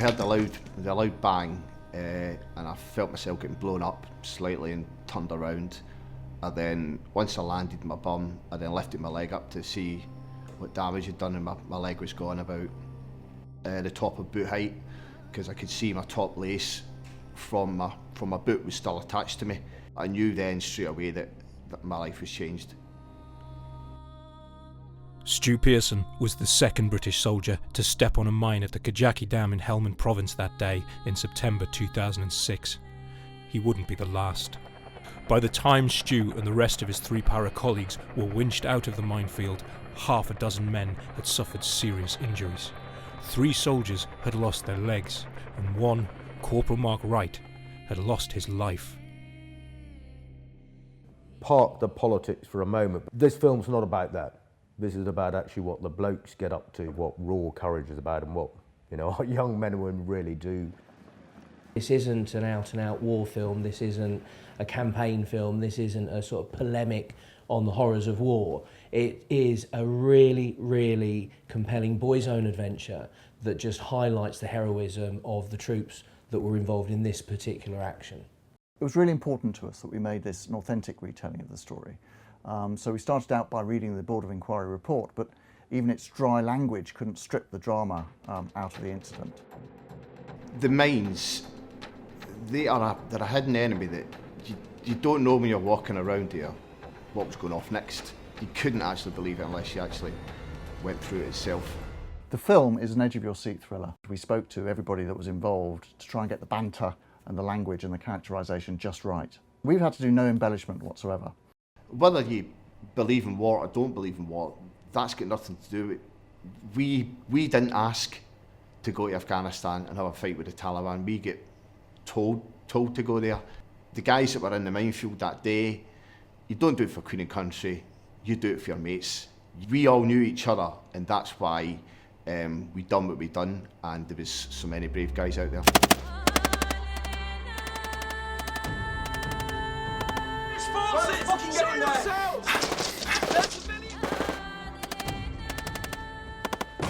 heard the loud bang, and I felt myself getting blown up slightly and turned around. And then once I landed my bum, I then lifted my leg up to see what damage had done, and my leg was gone about the top of boot height, because I could see my top lace from my boot was still attached to me. I knew then straight away that my life was changed. Stu Pearson was the second British soldier to step on a mine at the Kajaki Dam in Helmand Province that day in September 2006. He wouldn't be the last. By the time Stu and the rest of his 3 para colleagues were winched out of the minefield, half a dozen men had suffered serious injuries. 3 soldiers had lost their legs, and one, Corporal Mark Wright, had lost his life. Park the politics for a moment. This film's not about that. This is about actually what the blokes get up to, what raw courage is about, and what, you know, our young men and women really do. This isn't an out-and-out war film, this isn't a campaign film, this isn't a sort of polemic on the horrors of war. It is a really, really compelling boys' own adventure that just highlights the heroism of the troops that were involved in this particular action. It was really important to us that we made this an authentic retelling of the story. So we started out by reading the Board of Inquiry report, but even its dry language couldn't strip the drama out of the incident. The mines, they're a hidden enemy that you don't know when you're walking around here what was going off next. You couldn't actually believe it unless you actually went through it itself. The film is an edge-of-your-seat thriller. We spoke to everybody that was involved to try and get the banter and the language and the characterisation just right. We've had to do no embellishment whatsoever. Whether you believe in war or don't believe in war, that's got nothing to do with it. We didn't ask to go to Afghanistan and have a fight with the Taliban. We get told to go there. The guys that were in the minefield that day, you don't do it for Queen and Country, you do it for your mates. We all knew each other, and that's why we done what we done, and there was so many brave guys out there.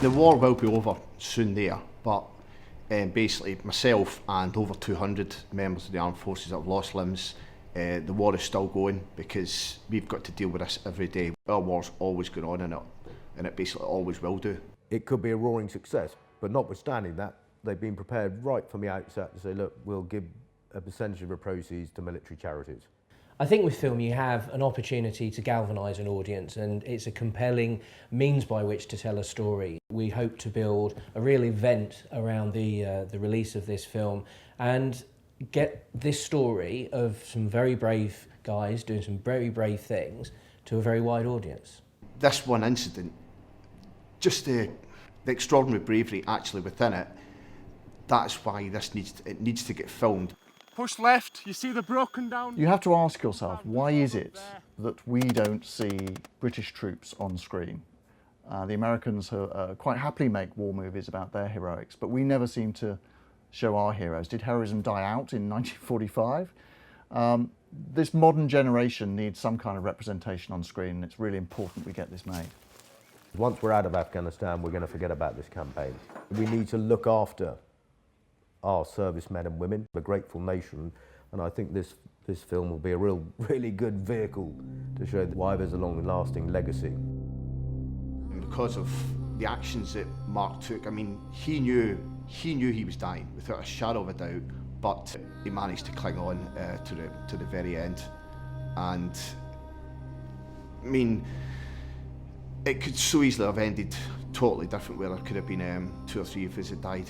The war will be over soon there, but basically myself and over 200 members of the armed forces have lost limbs. The war is still going because we've got to deal with this every day. Our war's always going on, and it basically always will do. It could be a roaring success, but notwithstanding that, they've been prepared right from the outset to say, look, we'll give a percentage of the proceeds to military charities. I think with film you have an opportunity to galvanise an audience, and it's a compelling means by which to tell a story. We hope to build a real event around the release of this film and get this story of some very brave guys doing some very brave things to a very wide audience. This one incident, just the extraordinary bravery actually within it, that's why this needs to get filmed. Push left, you see the broken down... You have to ask yourself, why is it that we don't see British troops on screen? The Americans quite happily make war movies about their heroics, but we never seem to show our heroes. Did heroism die out in 1945? This modern generation needs some kind of representation on screen, and it's really important we get this made. Once we're out of Afghanistan, we're going to forget about this campaign. We need to look after our servicemen and women, a grateful nation, and I think this film will be a really good vehicle to show why there's a long-lasting legacy. And because of the actions that Mark took, I mean, he knew he was dying without a shadow of a doubt, but he managed to cling on to the very end. And I mean, it could so easily have ended totally different, where there could have been 2 or 3 of us that died.